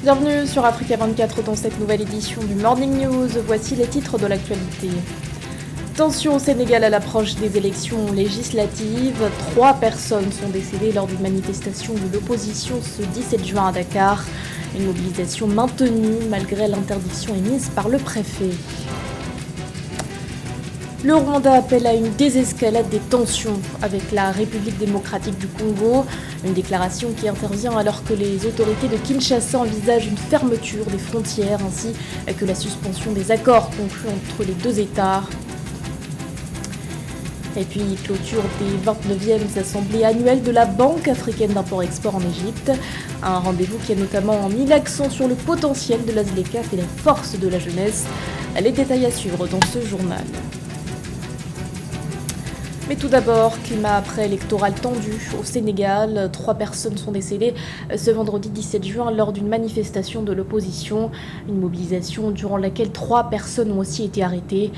Bienvenue sur Africa 24 dans cette nouvelle édition du Morning News. Voici les titres de l'actualité. Tension au Sénégal à l'approche des élections législatives. 3 personnes sont décédées lors d'une manifestation de l'opposition ce 17 juin à Dakar. Une mobilisation maintenue malgré l'interdiction émise par le préfet. Le Rwanda appelle à une désescalade des tensions avec la République démocratique du Congo. Une déclaration qui intervient alors que les autorités de Kinshasa envisagent une fermeture des frontières ainsi que la suspension des accords conclus entre les deux États. Et puis, clôture des 29e assemblées annuelles de la Banque africaine d'import-export en Égypte. Un rendez-vous qui a notamment mis l'accent sur le potentiel de la ZLECAf et la force de la jeunesse. Les détails à suivre dans ce journal. Mais tout d'abord, climat préélectoral tendu au Sénégal. 3 personnes sont décédées ce vendredi 17 juin lors d'une manifestation de l'opposition. Une mobilisation durant laquelle 3 personnes ont aussi été arrêtées.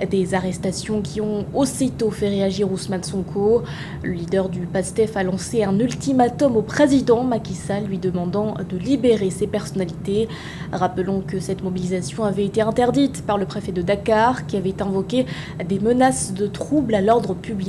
Des arrestations qui ont aussitôt fait réagir Ousmane Sonko. Le leader du PASTEF a lancé un ultimatum au président Macky Sall lui demandant de libérer ses personnalités. Rappelons que cette mobilisation avait été interdite par le préfet de Dakar qui avait invoqué des menaces de troubles à l'ordre public.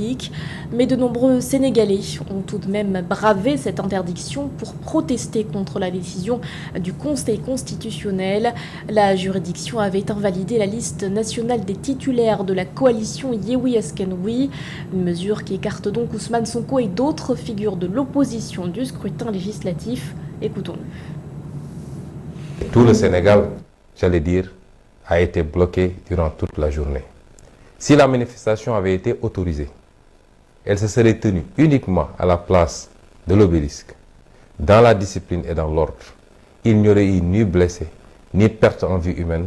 Mais de nombreux Sénégalais ont tout de même bravé cette interdiction pour protester contre la décision du Conseil constitutionnel. La juridiction avait invalidé la liste nationale des titulaires de la coalition Yewwi Askan Wi, une mesure qui écarte donc Ousmane Sonko et d'autres figures de l'opposition du scrutin législatif. Écoutons-le. Tout le Sénégal, j'allais dire, a été bloqué durant toute la journée. Si la manifestation avait été autorisée, elle se serait tenue uniquement à la place de l'obélisque, dans la discipline et dans l'ordre. Il n'y aurait eu ni blessés, ni perte en vie humaine.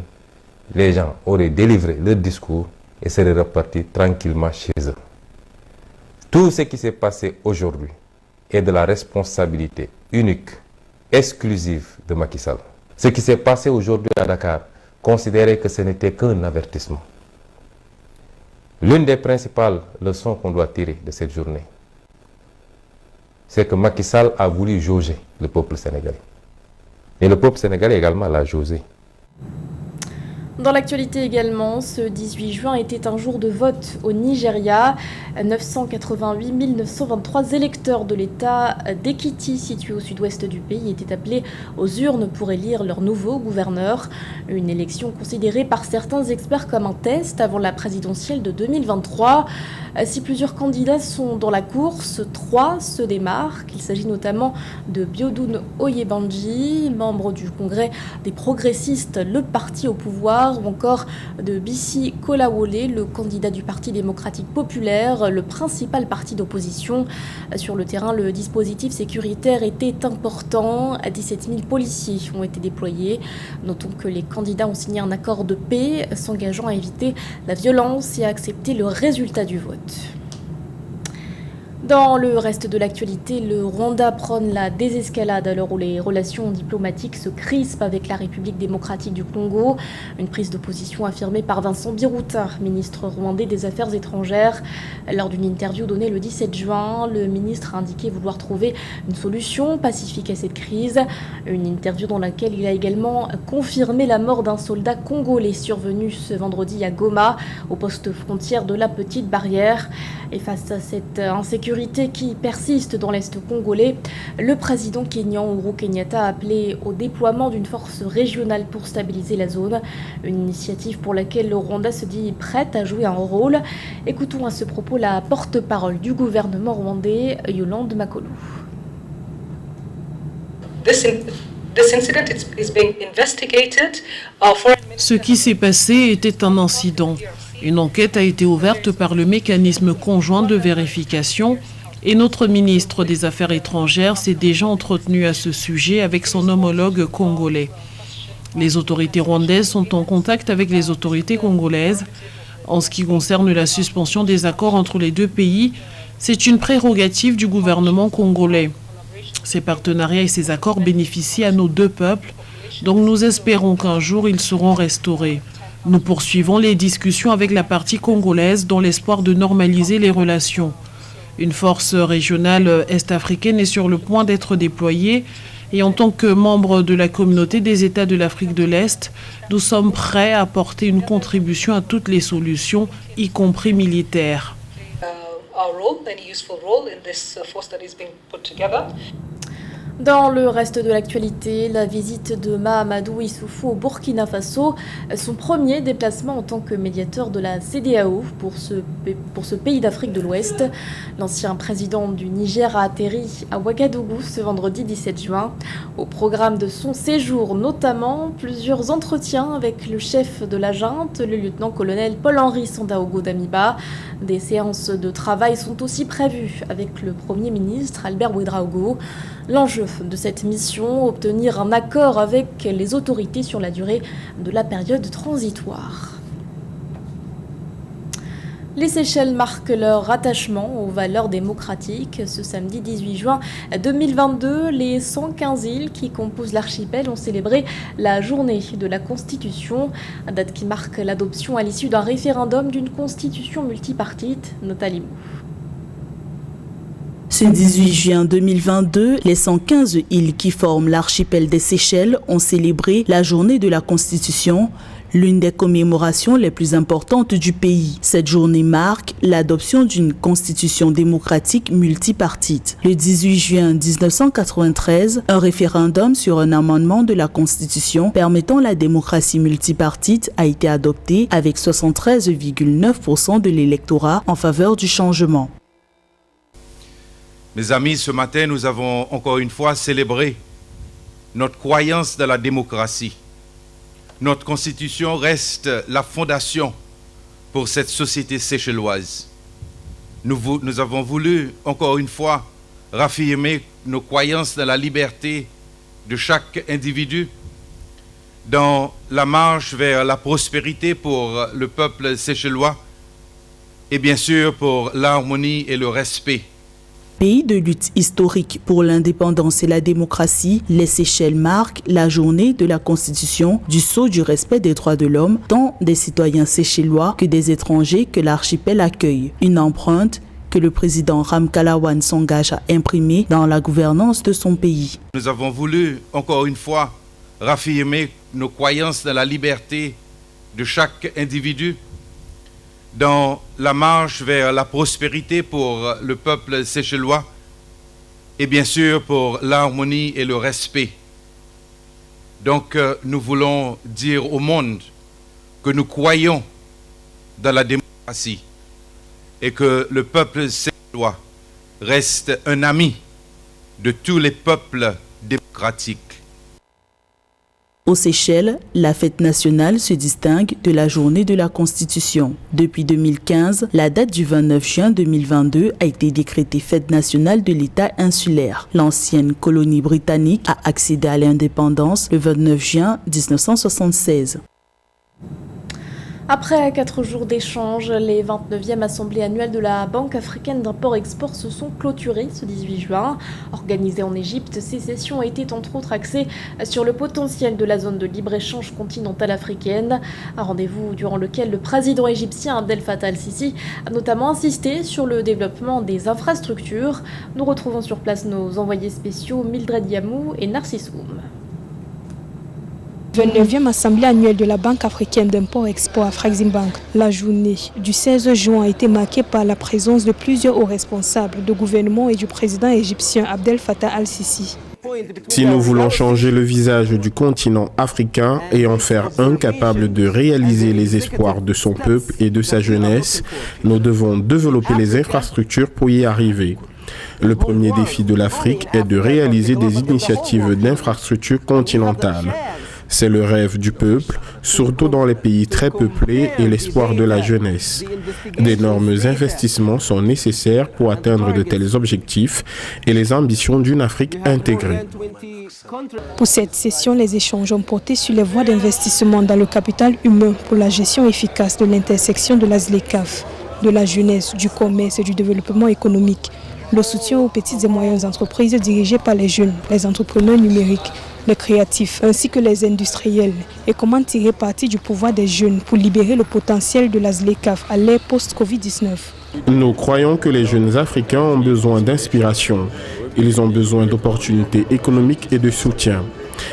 Les gens auraient délivré leur discours et seraient repartis tranquillement chez eux. Tout ce qui s'est passé aujourd'hui est de la responsabilité unique, exclusive de Macky Sall. Ce qui s'est passé aujourd'hui à Dakar, considérez que ce n'était qu'un avertissement. L'une des principales leçons qu'on doit tirer de cette journée, c'est que Macky Sall a voulu jauger le peuple sénégalais. Et le peuple sénégalais également l'a jaugé. Dans l'actualité également, ce 18 juin était un jour de vote au Nigeria. 988 923 électeurs de l'État d'Ekiti, situé au sud-ouest du pays, étaient appelés aux urnes pour élire leur nouveau gouverneur. Une élection considérée par certains experts comme un test avant la présidentielle de 2023. Si plusieurs candidats sont dans la course, 3 se démarquent. Il s'agit notamment de Biodun Oyebanji, membre du Congrès des progressistes, le parti au pouvoir, ou encore de Bisi Kolawole, le candidat du Parti démocratique populaire, le principal parti d'opposition. Sur le terrain, le dispositif sécuritaire était important. 17 000 policiers ont été déployés. Notons que les candidats ont signé un accord de paix s'engageant à éviter la violence et à accepter le résultat du vote. Dans le reste de l'actualité, le Rwanda prône la désescalade à l'heure où les relations diplomatiques se crispent avec la République démocratique du Congo. Une prise de position affirmée par Vincent Biruta, ministre rwandais des Affaires étrangères. Lors d'une interview donnée le 17 juin, le ministre a indiqué vouloir trouver une solution pacifique à cette crise. Une interview dans laquelle il a également confirmé la mort d'un soldat congolais survenu ce vendredi à Goma, au poste frontière de la Petite Barrière. Et face à cette insécurité qui persiste dans l'Est congolais, le président kényan Uhuru Kenyatta a appelé au déploiement d'une force régionale pour stabiliser la zone. Une initiative pour laquelle le Rwanda se dit prête à jouer un rôle. Écoutons à ce propos la porte-parole du gouvernement rwandais, Yolande Makolo. Ce qui s'est passé était un incident. Une enquête a été ouverte par le mécanisme conjoint de vérification et notre ministre des Affaires étrangères s'est déjà entretenu à ce sujet avec son homologue congolais. Les autorités rwandaises sont en contact avec les autorités congolaises. En ce qui concerne la suspension des accords entre les deux pays, c'est une prérogative du gouvernement congolais. Ces partenariats et ces accords bénéficient à nos deux peuples, donc nous espérons qu'un jour ils seront restaurés. Nous poursuivons les discussions avec la partie congolaise dans l'espoir de normaliser les relations. Une force régionale est-africaine est sur le point d'être déployée Et en tant que membre de la communauté des États de l'Afrique de l'Est, nous sommes prêts à apporter une contribution à toutes les solutions, y compris militaires. Dans le reste de l'actualité, la visite de Mahamadou Issoufou au Burkina Faso, son premier déplacement en tant que médiateur de la CEDEAO pour ce pays d'Afrique de l'Ouest. L'ancien président du Niger a atterri à Ouagadougou ce vendredi 17 juin. Au programme de son séjour, notamment plusieurs entretiens avec le chef de la junte, le lieutenant-colonel Paul-Henri Sandaogo Damiba. Des séances de travail sont aussi prévues avec le Premier ministre Albert Ouedraogo. L'enjeu de cette mission, obtenir un accord avec les autorités sur la durée de la période transitoire. Les Seychelles marquent leur attachement aux valeurs démocratiques. Ce samedi 18 juin 2022, les 115 îles qui composent l'archipel ont célébré la journée de la Constitution, date qui marque l'adoption à l'issue d'un référendum d'une constitution multipartite. Nathalie Mou. Ce 18 juin 2022, les 115 îles qui forment l'archipel des Seychelles ont célébré la journée de la Constitution, l'une des commémorations les plus importantes du pays. Cette journée marque l'adoption d'une constitution démocratique multipartite. Le 18 juin 1993, un référendum sur un amendement de la Constitution permettant la démocratie multipartite a été adopté avec 73,9% de l'électorat en faveur du changement. Mes amis, ce matin, nous avons encore une fois célébré notre croyance dans la démocratie. Notre constitution reste la fondation pour cette société séchelloise. Nous avons voulu, encore une fois, raffirmer nos croyances dans la liberté de chaque individu, dans la marche vers la prospérité pour le peuple séchellois et bien sûr pour l'harmonie et le respect. Pays de lutte historique pour l'indépendance et la démocratie, les Seychelles marquent la journée de la Constitution du sceau du respect des droits de l'homme, tant des citoyens séchellois que des étrangers que l'archipel accueille. Une empreinte que le président Ramkalawan s'engage à imprimer dans la gouvernance de son pays. Nous avons voulu, encore une fois, raffirmer nos croyances dans la liberté de chaque individu, dans la marche vers la prospérité pour le peuple séchellois et bien sûr pour l'harmonie et le respect. Donc nous voulons dire au monde que nous croyons dans la démocratie et que le peuple séchellois reste un ami de tous les peuples démocratiques. Aux Seychelles, la fête nationale se distingue de la journée de la Constitution. Depuis 2015, la date du 29 juin 2022 a été décrétée fête nationale de l'État insulaire. L'ancienne colonie britannique a accédé à l'indépendance le 29 juin 1976. Après 4 jours d'échanges, les 29e assemblées annuelles de la Banque africaine d'import-export se sont clôturées ce 18 juin. Organisées en Égypte, ces sessions étaient entre autres axées sur le potentiel de la zone de libre-échange continentale africaine. Un rendez-vous durant lequel le président égyptien Abdel Fattah al-Sisi a notamment insisté sur le développement des infrastructures. Nous retrouvons sur place nos envoyés spéciaux Mildred Yamou et Narcisse Oum. 29e Assemblée annuelle de la Banque africaine d'import-export Afreximbank. La journée du 16 juin a été marquée par la présence de plusieurs hauts responsables du gouvernement et du président égyptien Abdel Fattah al-Sisi. Si nous voulons changer le visage du continent africain et en faire un capable de réaliser les espoirs de son peuple et de sa jeunesse, nous devons développer les infrastructures pour y arriver. Le premier défi de l'Afrique est de réaliser des initiatives d'infrastructures continentales. C'est le rêve du peuple, surtout dans les pays très peuplés et l'espoir de la jeunesse. D'énormes investissements sont nécessaires pour atteindre de tels objectifs et les ambitions d'une Afrique intégrée. Pour cette session, les échanges ont porté sur les voies d'investissement dans le capital humain pour la gestion efficace de l'intersection de la ZLECAf, de la jeunesse, du commerce et du développement économique, le soutien aux petites et moyennes entreprises dirigées par les jeunes, les entrepreneurs numériques, les créatifs ainsi que les industriels et comment tirer parti du pouvoir des jeunes pour libérer le potentiel de la ZLECAf à l'ère post-Covid-19. Nous croyons que les jeunes Africains ont besoin d'inspiration Ils ont besoin d'opportunités économiques et de soutien.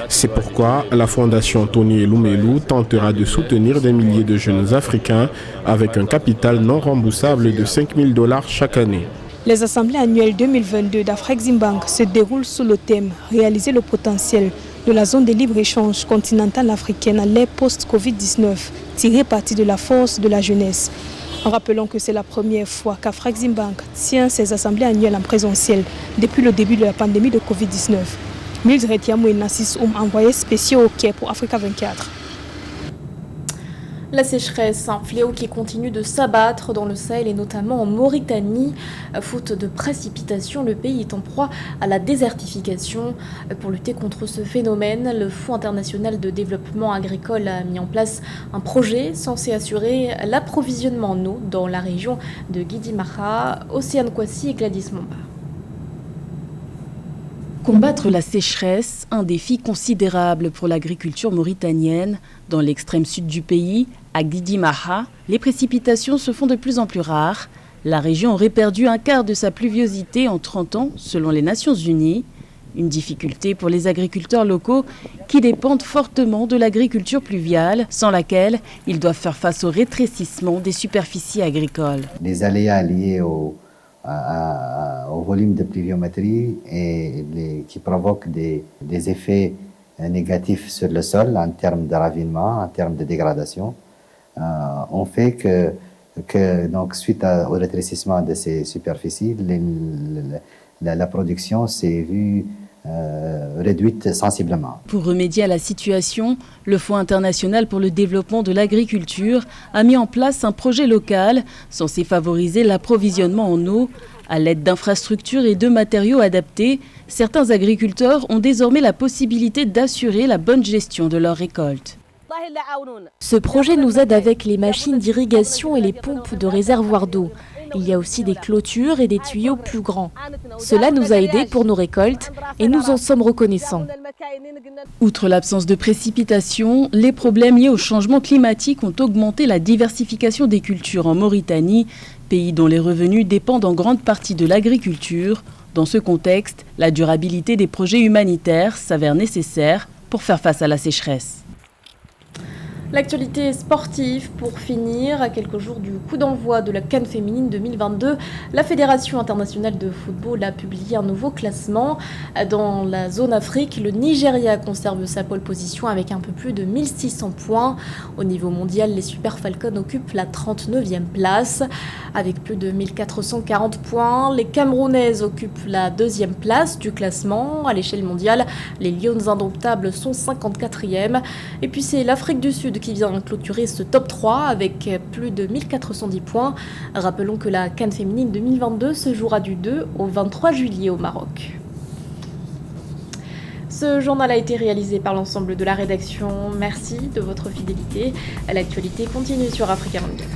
C'est pourquoi la Fondation Tony Elumelu tentera de soutenir des milliers de jeunes Africains avec un capital non remboursable de $5 000 chaque année. Les assemblées annuelles 2022 d'Afreximbank se déroulent sous le thème « Réaliser le potentiel de la zone de libre-échange continentale africaine à l'ère post-Covid-19, tirer parti de la force de la jeunesse ». Rappelons que c'est la première fois qu'Afreximbank tient ses assemblées annuelles en présentiel depuis le début de la pandémie de Covid-19. Mildred Yamou et Nassis envoyés spéciaux au Quai pour Africa 24. La sécheresse, un fléau qui continue de s'abattre dans le Sahel et notamment en Mauritanie. Faute de précipitations, le pays est en proie à la désertification. Pour lutter contre ce phénomène, le Fonds international de développement agricole a mis en place un projet censé assurer l'approvisionnement en eau dans la région de Guidi-Maha, Océane Kwasi et Gladys Momba. Combattre la sécheresse, un défi considérable pour l'agriculture mauritanienne. Dans l'extrême sud du pays, à Guidi-Maha, les précipitations se font de plus en plus rares. La région aurait perdu un quart de sa pluviosité en 30 ans, selon les Nations Unies. Une difficulté pour les agriculteurs locaux qui dépendent fortement de l'agriculture pluviale, sans laquelle ils doivent faire face au rétrécissement des superficies agricoles. Les aléas liés au volume de pluviométrie qui provoquent des effets négatifs sur le sol en termes de ravinement, en termes de dégradation, ont fait que donc, suite au rétrécissement de ces superficies, la production s'est vue réduite sensiblement. Pour remédier à la situation, le Fonds international pour le développement de l'agriculture a mis en place un projet local censé favoriser l'approvisionnement en eau. À l'aide d'infrastructures et de matériaux adaptés, certains agriculteurs ont désormais la possibilité d'assurer la bonne gestion de leurs récoltes. Ce projet nous aide avec les machines d'irrigation et les pompes de réservoirs d'eau. Il y a aussi des clôtures et des tuyaux plus grands. Cela nous a aidés pour nos récoltes et nous en sommes reconnaissants. Outre l'absence de précipitations, les problèmes liés au changement climatique ont augmenté la diversification des cultures en Mauritanie, pays dont les revenus dépendent en grande partie de l'agriculture. Dans ce contexte, la durabilité des projets humanitaires s'avère nécessaire pour faire face à la sécheresse. L'actualité sportive pour finir, à quelques jours du coup d'envoi de la CAN féminine 2022, la Fédération internationale de football a publié un nouveau classement. Dans la zone Afrique, le Nigeria conserve sa pole position avec un peu plus de 1600 points. Au niveau mondial, les Super Falcons occupent la 39e place. Avec plus de 1440 points, les Camerounaises occupent la 2e place du classement. À l'échelle mondiale, les Lions indomptables sont 54e. Et puis c'est l'Afrique du Sud qui vient clôturer ce top 3 avec plus de 1410 points. Rappelons que la CAN féminine 2022 se jouera du 2 au 23 juillet au Maroc. Ce journal a été réalisé par l'ensemble de la rédaction. Merci de votre fidélité. L'actualité continue sur Africa 24.